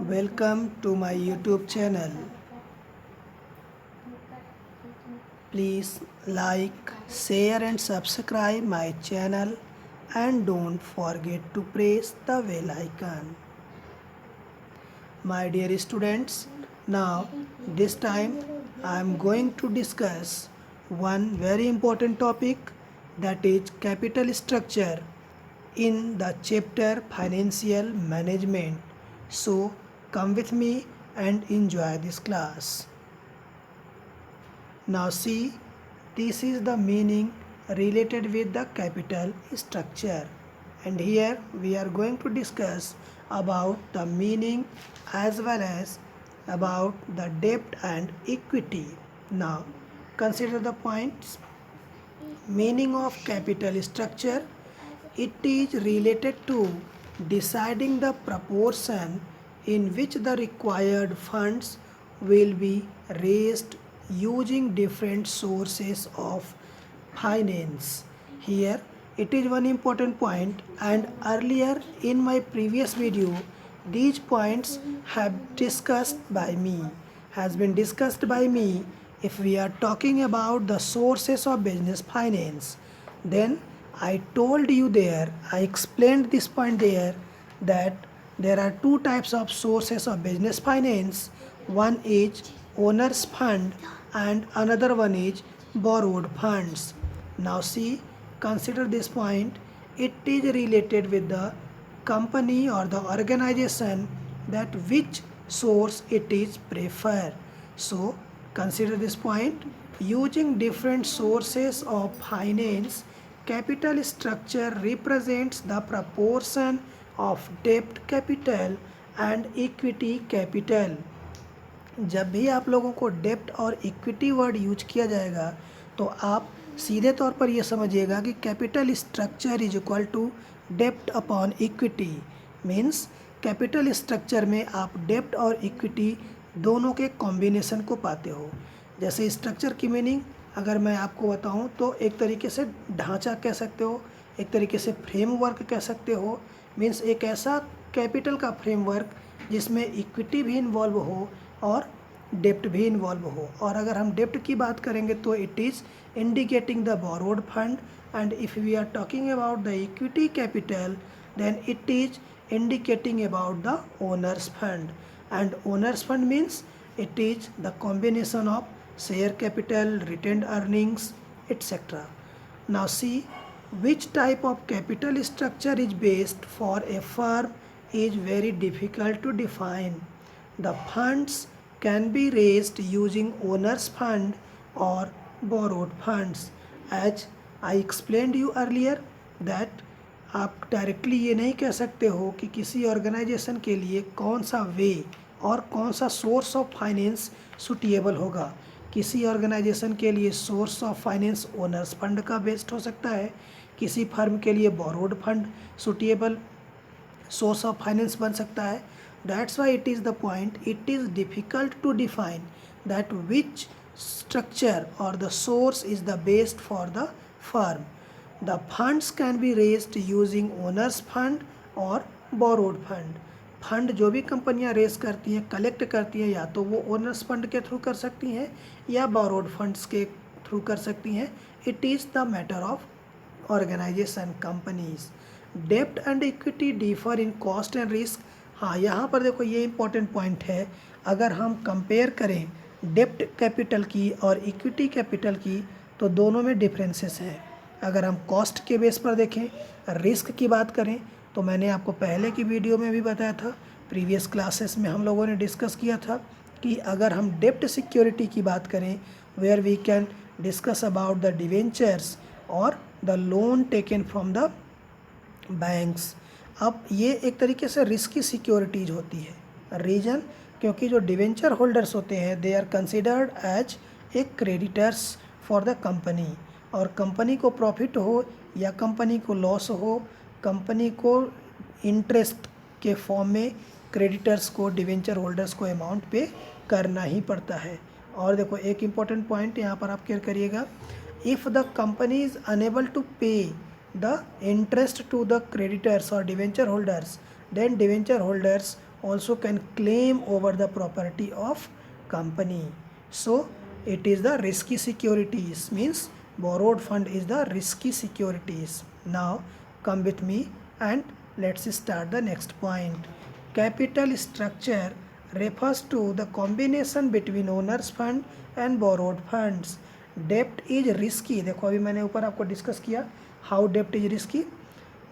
Welcome to my YouTube channel. Please like, share and subscribe my channel and don't forget to press the bell icon. My dear students, now this time I am going to discuss one very important topic, that is capital structure in the chapter Financial Management. So come with me and enjoy this class. Now see, this is the meaning related with the capital structure, and here we are going to discuss about the meaning as well as about the debt and equity. Now consider the points. Meaning of capital structure: it is related to deciding the proportion in which the required funds will be raised using different sources of finance. Here it is one important point, and earlier in my previous video these points has been discussed by me. If we are talking about the sources of business finance, then I told you there, I explained this point there, that there are two types of sources of business finance. One is owner's fund and another one is borrowed funds. Now see, consider this point. It is related with the company or the organization, that which source it is prefer. So consider this point. Using different sources of finance, capital structure represents the proportion of debt capital and equity capital. जब भी आप लोगों को डेप्ट और equity word use किया जाएगा तो आप सीधे तौर पर यह समझिएगा कि capital structure is equal to डेप्ट upon equity. Means capital structure में आप डेप्ट और इक्विटी दोनों के कॉम्बिनेशन को पाते हो। जैसे स्ट्रक्चर की मीनिंग अगर मैं आपको बताऊं तो एक तरीके से ढांचा कह सकते हो, एक तरीके से फ्रेमवर्क कह सकते हो। मीन्स एक ऐसा कैपिटल का फ्रेमवर्क जिसमें इक्विटी भी इन्वॉल्व हो और डेप्ट भी इन्वॉल्व हो। और अगर हम डेप्ट की बात करेंगे तो it is indicating the borrowed fund, and if we are talking about the equity capital then it is indicating about the owner's fund, and owner's fund means it is the combination of share capital, retained earnings, etc. Now see, which type of capital structure is best for a firm is very difficult to define. The funds can be raised using owner's fund or borrowed funds. As I explained you earlier that आप directly ये नहीं कह सकते हो कि किसी organisation के लिए कौन सा वे और कौन सा सोर्स ऑफ फाइनेंस सुटेबल होगा। किसी ऑर्गेनाइजेशन के लिए source of finance owners fund का बेस्ट हो सकता है, किसी फर्म के लिए borrowed fund suitable source of finance बन सकता है। That's why it is the point, it is difficult to define that which structure और the source is the best for the firm. The funds can be raised using owners fund और borrowed fund. Fund जो भी कंपनियां race करती हैं, collect करती हैं, या तो वो ओनर्स फंड के थ्रू कर सकती हैं या बोरोड फंड्स के थ्रू कर सकती हैं. It is the matter of organisation companies. डेप्ट and equity differ in cost and risk. हाँ, यहाँ पर देखो ये इंपॉर्टेंट पॉइंट है. अगर हम कंपेयर करें डेप्ट कैपिटल की और इक्विटी कैपिटल की तो दोनों में डिफरेंसेस हैं. अगर हम कॉस्ट के बेस पर देखें, रिस्क की बात करें, तो मैंने आपको पहले की वीडियो में भी बताया था, प्रीवियस क्लासेस में हम लोगों ने डिस्कस किया था कि अगर हम डेप्ट सिक्योरिटी की बात करें, where we can discuss about the debentures और the loan taken from the banks. अब ये एक तरीके से रिस्की सिक्योरिटीज होती है. रीज़न, क्योंकि जो डिवेंचर होल्डर्स होते हैं they are considered as a creditors for the company. और कंपनी को प्रॉफिट हो या कंपनी को लॉस हो, कंपनी को इंटरेस्ट के फॉर्म में क्रेडिटर्स को, डिवेंचर होल्डर्स को अमाउंट पे करना ही पड़ता है. और देखो एक इम्पॉर्टेंट पॉइंट यहाँ पर आप क्लियर करिएगा. If the company is unable to pay the interest to the creditors और debenture holders, then debenture holders also can claim over the property of company. So it is the risky securities, means borrowed fund is the risky securities. Now come with me and let's start the next point. Capital structure refers to the combination between owners fund and borrowed funds. Dept is risky, देखो अभी मैंने ऊपर आपको discuss किया how dept is risky.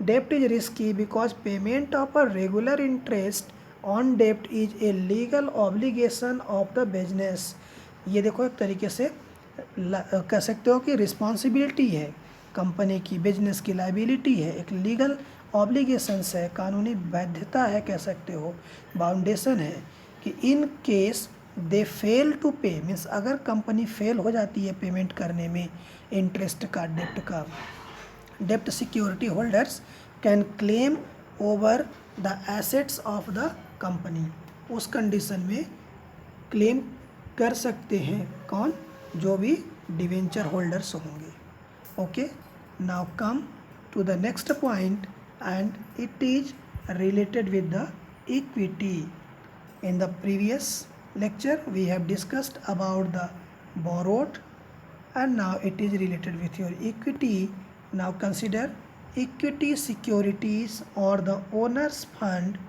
Dept is risky because payment of a regular interest on dept is a legal obligation of the business. ये देखो एक तरीके से कह सकते हो कि रिस्पॉन्सिबिलिटी है कंपनी की, बिजनेस की लाइबिलिटी है, एक लीगल ऑब्लिगेशंस है, कानूनी बाध्यता है, कह सकते हो बाउंडेशन है कि in case they fail to pay, means अगर कंपनी फेल हो जाती है पेमेंट करने में इंटरेस्ट का, डेप्ट का, डेप्ट security holders can claim over the assets of the company. उस कंडीशन में क्लेम कर सकते हैं कौन, जो भी डिवेंचर होल्डर्स होंगे. Okay, now come to the next point and it is related with the equity. In the previous lecture we have discussed about the borrowed and now it is related with your equity. Now consider equity securities or the owner's fund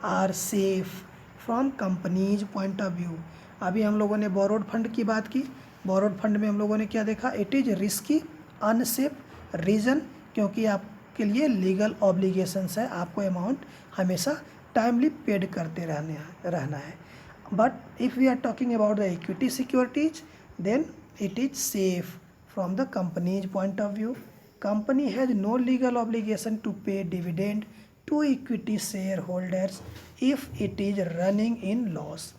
are safe from company's point of view. अभी हम लोगों ने borrowed fund की बात की. borrowed fund में हम लोगों ने क्या देखा, it is risky, unsafe, reason क्योंकि आप के लिए लीगल ऑब्लिगेशंस है, आपको अमाउंट हमेशा टाइमली पेड करते रहना है. But if we are talking about the equity securities then it is safe from the company's point of view. Company has no legal obligation to pay dividend to equity share holders if it is running in loss.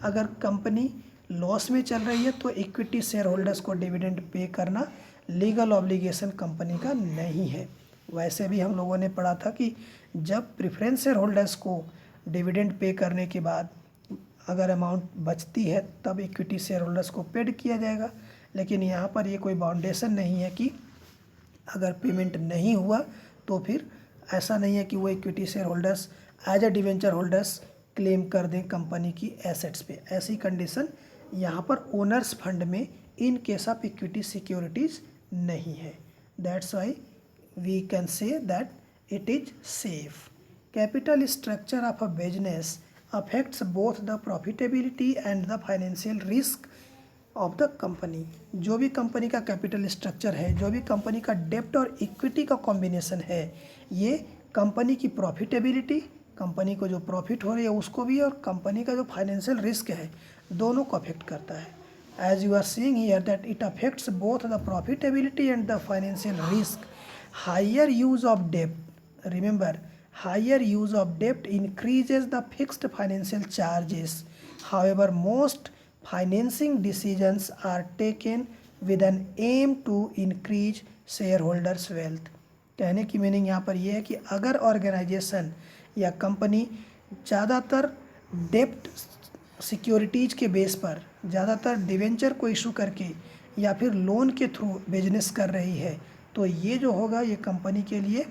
अगर company loss में चल रही है तो equity share holders को dividend pay करना legal obligation company का नहीं है. वैसे भी हम लोगों ने पढ़ा था कि जब प्रेफरेंस शेयर होल्डर्स को डिविडेंड पे करने के बाद अगर अमाउंट बचती है तब इक्विटी शेयर होल्डर्स को पेड किया जाएगा. लेकिन यहाँ पर ये कोई बाउंडेशन नहीं है कि अगर पेमेंट नहीं हुआ तो फिर ऐसा नहीं है कि वो equity share holders as a debenture holders claim कर दें कंपनी की एसेट्स पे. ऐसी कंडीशन यहाँ पर ओनर्स फंड में in case of equity securities नहीं है. That's Y we can say that it is safe. Capital structure of a business affects both the profitability and the financial risk of the company. जो भी company का capital structure है, जो भी company का डेप्ट और इक्विटी का कॉम्बिनेशन है, ये कंपनी की प्रॉफिटेबिलिटी, कंपनी को जो प्रॉफिट हो रही है उसको भी, और कंपनी का जो फाइनेंशियल रिस्क है दोनों को अफेक्ट करता है. As you are seeing here that it affects both the profitability and the financial risk. Higher use of debt, remember, higher use of debt increases the fixed financial charges. However, most financing decisions are taken with an aim to increase shareholders wealth. कहने की meaning यहाँ पर यह है कि अगर organisation या company ज़्यादातर डेप्ट सिक्योरिटीज़ के बेस पर, ज़्यादातर डिवेंचर को इशू करके या फिर लोन के थ्रू बिजनेस कर रही है, तो ये जो होगा ये कंपनी के लिए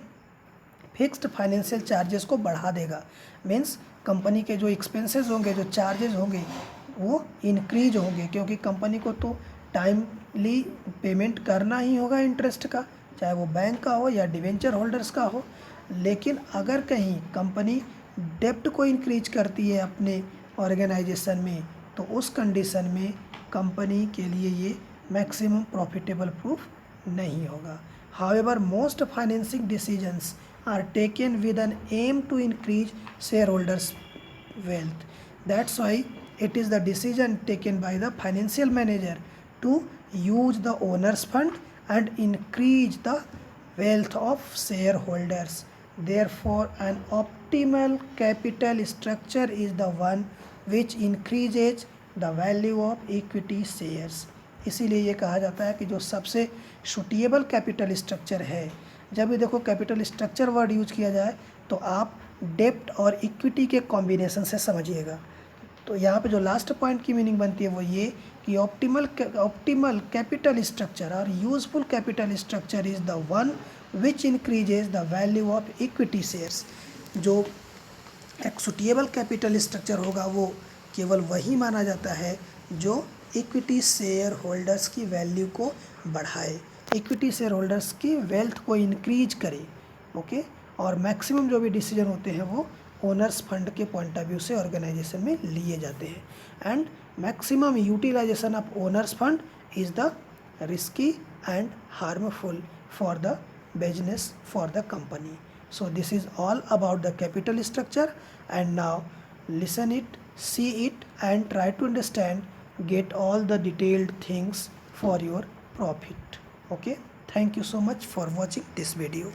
फिक्स्ड फाइनेंशियल चार्जेस को बढ़ा देगा. मीन्स कंपनी के जो एक्सपेंसेस होंगे, जो चार्जेस होंगे वो इंक्रीज होंगे, क्योंकि कंपनी को तो टाइमली पेमेंट करना ही होगा इंटरेस्ट का, चाहे वो बैंक का हो या डिवेंचर होल्डर्स का हो. लेकिन अगर कहीं कंपनी डेप्ट को इंक्रीज करती है अपने ऑर्गेनाइजेशन में, तो उस कंडीशन में कंपनी के लिए ये मैक्सिमम प्रॉफिटेबल प्रूफ नहीं होगा. However, most financing decisions are taken with an aim to increase shareholders' wealth. That's why it is the decision taken by the financial manager to use the owner's fund and increase the wealth of shareholders. Therefore, an optimal capital structure is the one which increases the value of equity shares. इसीलिए ये कहा जाता है कि जो सबसे suitable capital structure है, जब भी देखो कैपिटल स्ट्रक्चर वर्ड यूज किया जाए तो आप डेप्ट और इक्विटी के कॉम्बिनेशन से समझिएगा. तो यहाँ पे जो लास्ट पॉइंट की मीनिंग बनती है वो ये कि ऑप्टिमल कैपिटल स्ट्रक्चर और useful capital structure is the one which increases the value of equity shares. जो एक सुटेबल कैपिटल स्ट्रक्चर होगा वो केवल वही माना जाता है जो इक्विटी शेयर होल्डर्स की वैल्यू को बढ़ाए, इक्विटी शेयर होल्डर्स की वेल्थ को इंक्रीज करे, ओके। और मैक्सिमम जो भी डिसीजन होते हैं वो ओनर्स फंड के पॉइंट ऑफ व्यू से ऑर्गेनाइजेशन में लिए जाते हैं। And maximum utilisation of owners fund is the risky and harmful for the business, for the company. So this is all about the capital structure, and now listen it, see it, and try to understand, get all the detailed things for your profit. Okay, thank you so much for watching this video.